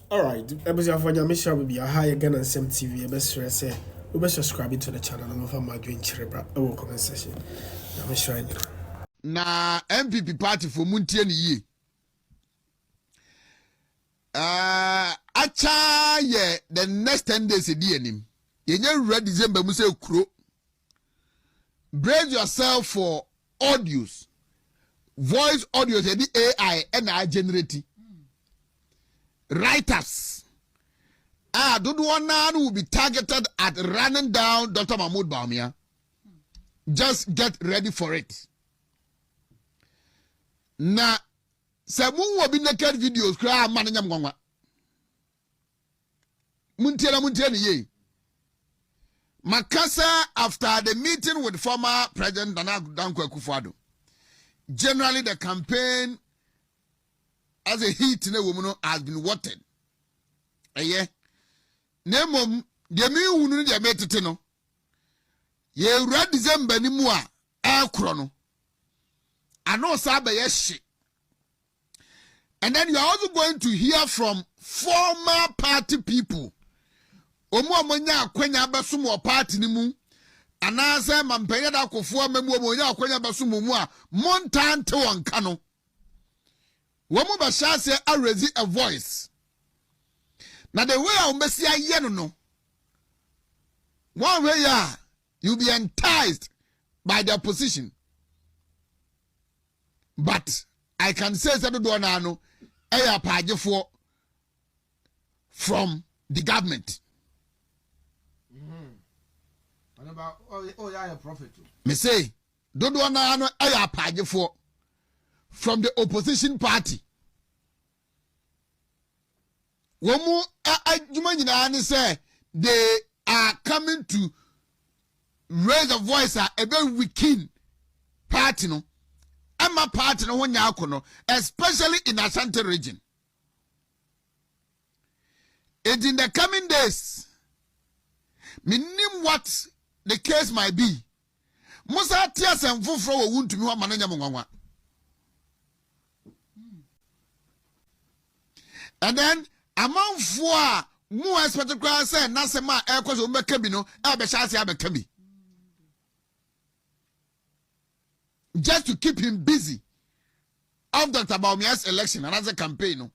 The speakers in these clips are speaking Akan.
All right, ebusia for nyamisha will be a high again and same TV. Best say we best subscribe to the channel and over my doing chiribra. I will comment section. Nyamisha you. Na MPP party for muntie ni yi. Acha ye the next 10 days edi anim. Ye nye ready December mu say kuro. Brace yourself for audios. Voice audios edi AI and generate. Writers. Dodo will be targeted at running down Dr. Mahmoud Bawumia. Just get ready for it. Na Samu will be naked videos cry mananyam gongwa. Muntiana ye. Makasa after the meeting with former President Nana Dankwa Akufo-Addo. Generally the campaign as a hit in a woman has been watered. Yeah. Nemom, the me who the metino. Ye red December ni mua air chrono. I know Saba yes. And then you're also going to hear from former party people. Omo monya kwenya basumo party ni mu. Anase mampenya da kofuo memu monya kwenya basumo mu a montante wonka no. Womu bashase arezi a voice. Now the way I umbesia yeno no. One way you'll be enticed by their position. But I can say that do no eya page for from the government. What about yeah, a prophet too? Me say do no eya page for from the opposition party. Womu ajuma say they are coming to raise a voice a very weakened party no. Emma party no wonya akono, especially in Ashanti region. And in the coming days, minim what the case might be. Musa tears and fufro wo wuntu mi wa mananya mwanwa. And then among four more expected crowd say nasema ekwas o mbeka bi no e be chance abeka bi. Just to keep him busy of Dr. Bawumia's election and as a campaign. No.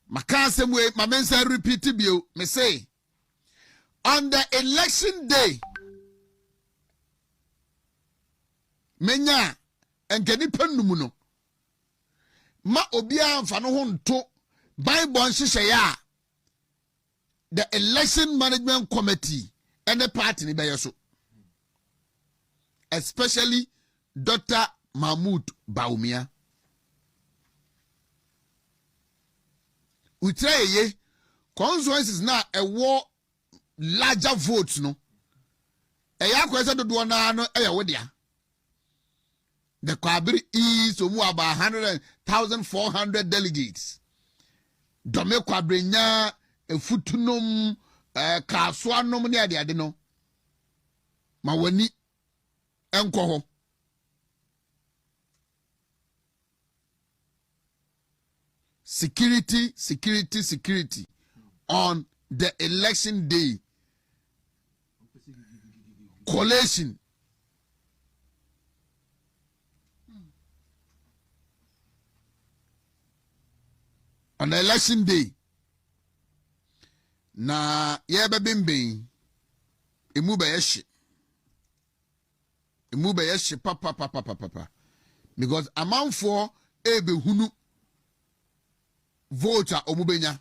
Makasem way, my men say repeat it, me say on the election day, menya and penumuno ma obia mfa no ho nto Bible nhyehyɛ the election management committee and the party ni be so. Especially Dr. Mahmoud Bawumia. We try ye consequences now a war larger votes no. A yakwesa do na no e wedia. The Kwabiri is about 100,400 delegates. Dome Kwabrinya a futunum kaswanom ni ade no. Mawani enko. Security on the election day. Collation. On the election day. Na yebe bimbe imube yeshi. Imube yeshi papa. Because amount for ebe hunu voter omubenya.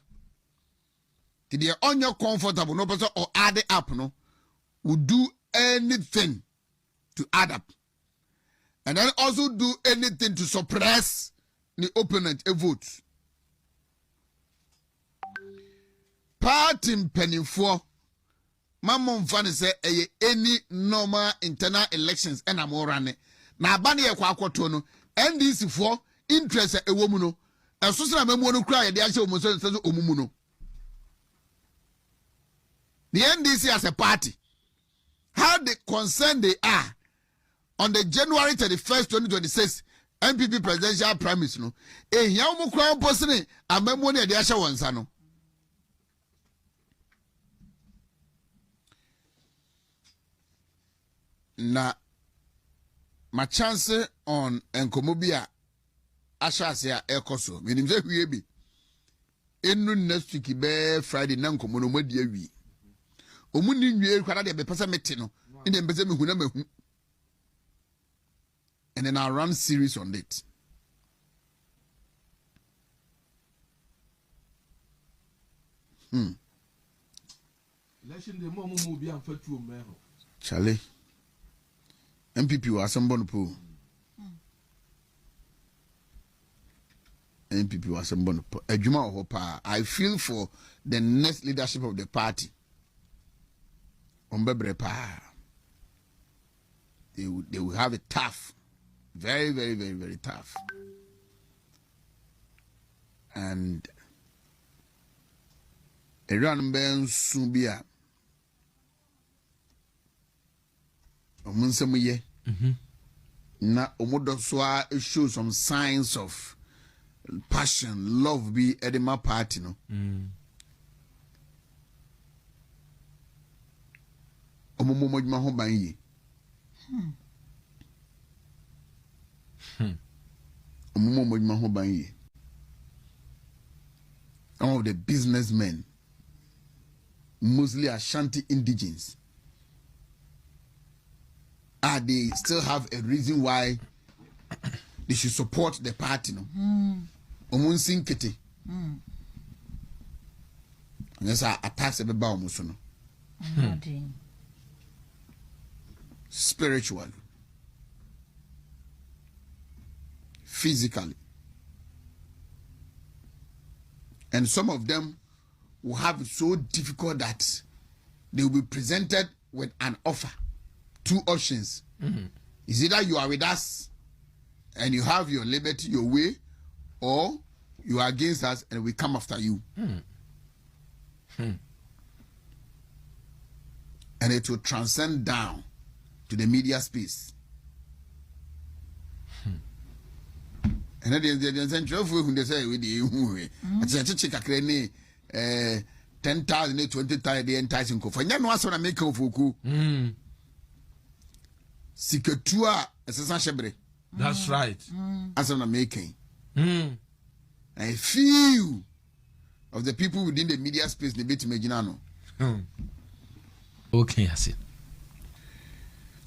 If they are on your comfortable, no person or add it up, no, would do anything to add up. And then also do anything to suppress the opponent a vote. Party penny for Mamon Fanny say any normal internal elections and I'm running. Now Bani Aquatono, NDC for interest a woman. And so some woman cry the actual Omumuno. The NDC as a party, how they concerned they are on the January 31st, 2026 NPP presidential primaries no ehia mo kwa posene amamo ne de ahye wonsa no na my chance on enkomobia ashase a ekoso menim se hwie bi enu next week be Friday na nkomo no madi awi omuni nwie kwada de be pese mete no inde mbese mehu na mahu and then I'll run series on it. Election the more be and for 2 men. Charlie. MPP was some bonopo. MPP was some bonopo. Ejuma Hopa. I feel for the next leadership of the party. Ombebrepa. They will have it tough. Very, very, very, very tough. And Iran Ben Subia Omunsamuye na Omodoswa show some signs of passion, love be Edema party no. Omomojma ho ban yi. Some of the businessmen, mostly Ashanti indigenes, they still have a reason why they should support the party. No, Omunsin kete. Yes, I pass a almost no. Spiritually, physically, and some of them will have it so difficult that they will be presented with an offer, 2 options. Is either you are with us and you have your liberty, your way, or you are against us and we come after you. And it will transcend down to the media space. And then there's a trophy who they say with the I 10,000, 20,000 the enticing for no one to make of Fuku. Sikatua as That's right. As I'm making. I feel of the people within the media space the bit Majinano. Okay, I see.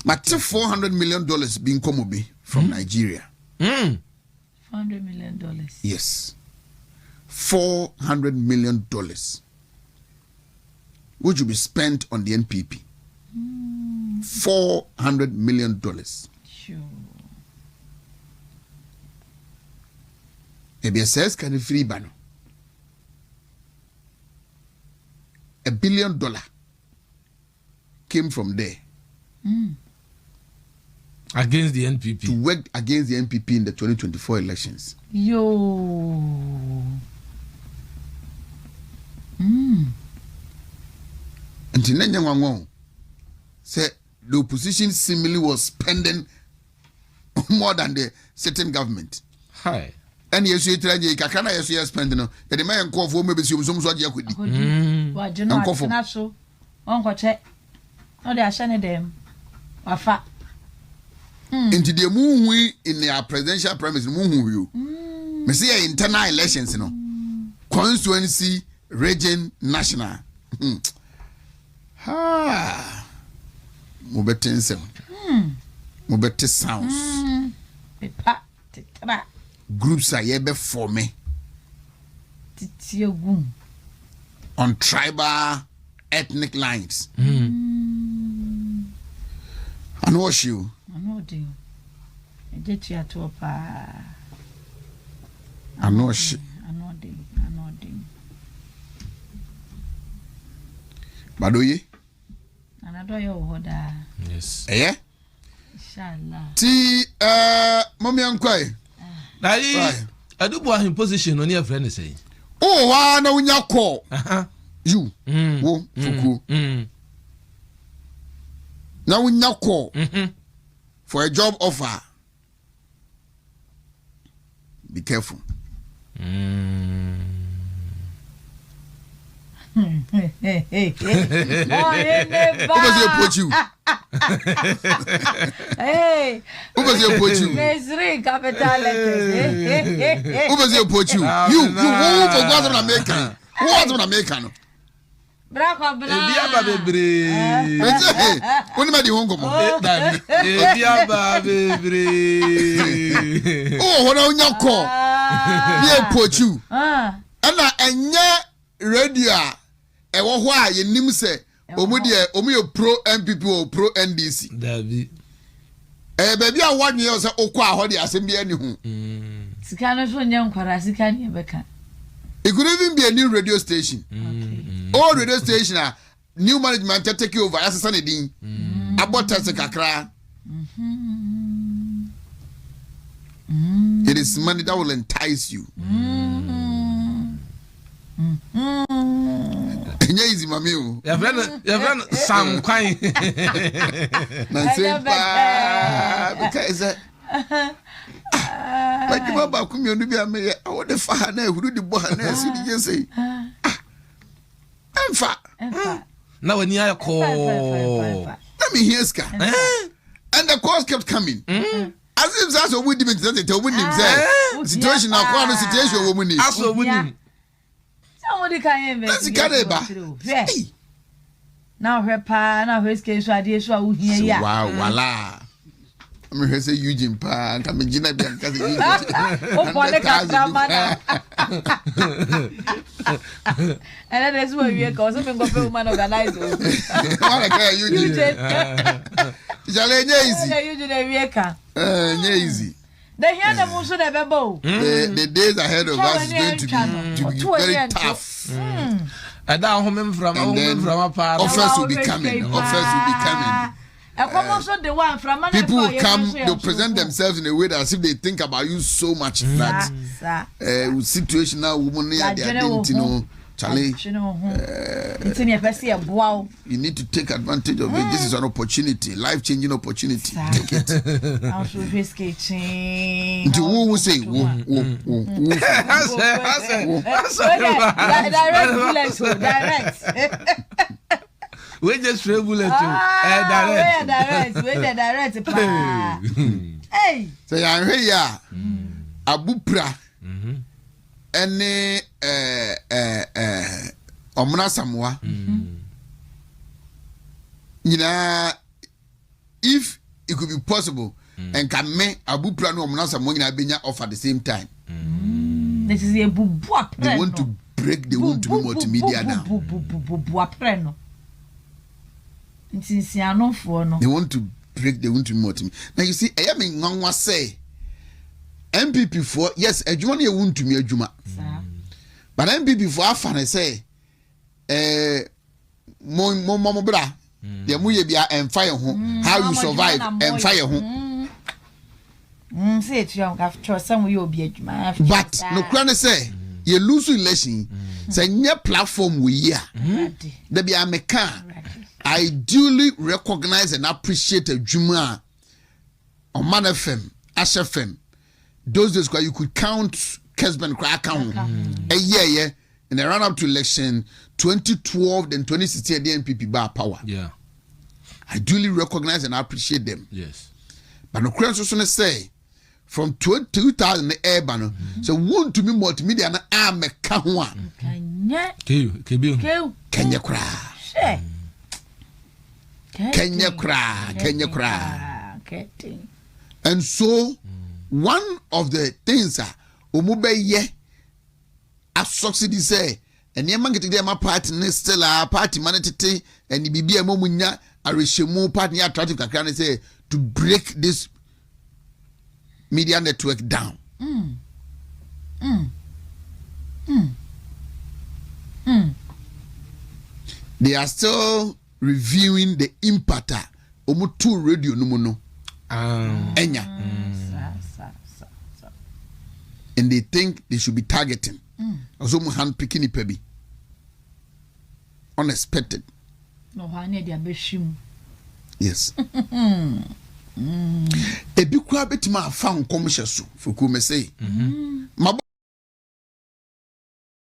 But $400 million being Komobi from Nigeria. $400 million. Yes. $400 million. Which will be spent on the NPP. $400 million. Sure. Maybe says can free ban. $1 billion came from there. Against the NPP. To work against the NPP in the 2024 elections. Yo. And Tinanya said the opposition seemingly was spending more than the certain government. Hi. And yes, you try to Kakana, yes, you are spending. And the man called for maybe some what you could do. What do you know? So, Uncle Check. No, they are sending them. Wafa. Into the moon we in their presidential premise, moon you. Me see internal elections, you know. Constituency, region, national. Ha. Mubete sound. Mubete sounds. Groups are yebe for me. On tribal, ethnic lines. I know you. I know you. I did you to a pa. I know she. I know you. Badoye. And I do your order. Yes. Eh? Inshallah. Ti mommy unkwai. Now I do want him position on your friend say. Oh, wa na unya call. You. Wo fuku. Now unya call for a job offer. Be careful. Hey. Who was your poach you? Mesri capital letters. Who was your poach you? You who was an American? Who was an American? Bravo, Ebiaba bebre. When you won't come. Ebiaba bebre. Oh, what on your call? Yeah, poach you. And radio. And why you name say, Omudia, pro MPP or pro NDC. David. Baby, I want you to Okwa, how the assembly anyhow. Sicano from young Karasican, Becca. It could even be a new radio station. All radio station are new management to take over as a Sunday Dean. About Tasakakra. It is money that will entice you. Easy, mammy. Your friend Sam Quine. Because like you about community, I want the fire who do the boy and you say, I'm fat. Now when you call, Let me hear Ska. And the calls kept coming. As if that's what we did to win himself. Situation now, one situation woman is. As for winning. Somebody can invest. Now her pa, now her case idea, so we hear. Wow, voila. I'm going to say Eugene Pa, come in Gina Bianca. Oh, and that is where we are because something got woman organized. Eugene. Easy. They hear the most of the bow. The days ahead of us is going to be very tough. And now home from a part. Offers will be coming. People will come, they'll present themselves in a way that as if they think about you so much that situation now, woman, they didn't know. Charlie, you need to take advantage of it. This is an opportunity, life-changing opportunity. Take it. To who will say, direct. We just regulate direct. Hey. Say, I'm here. Abupra. Any Omna Samoa. You know, if it could be possible, and can make Abupra no Omna Samoa in Abenya off at the same time. This is a bubuap. They want to break the wound to be multimedia now. They want to break the wound to be multimedia. Now you see, I mean, Nangwa say. MPP for yes, Ejuma you want to me Ejuma. But MPP for afan say mo bra. The muye bia and fire home. How you survive and fire home. Say it you have trust some you be Ejuma. But no crane say you lose election. Say nye platform we here. There be a mekan. I duly recognize and appreciate Ejuma on Man FM, Ash FM. Those days where you could count Kesben account a year in the run up to election 2012 and 2016 the NPP bar power. Yeah. I duly recognize and appreciate them. Yes. But no crowd also say from 2000 urban so want to be multimedia and I'm a kahwa. Kenya kra. Kenya kra. And so one of the things omube ye a subsidy say and ye man get my party still a party manatete and bibi a momunya a reshemu party attractive kakran say to break this media network down. They are still reviewing the impact omutu radio no enya. And they think they should be targeting. Also, hand picking it, baby. Unexpected. No, I need a beshim. Yes. ebi kura betima afa nkom hye so fuku me say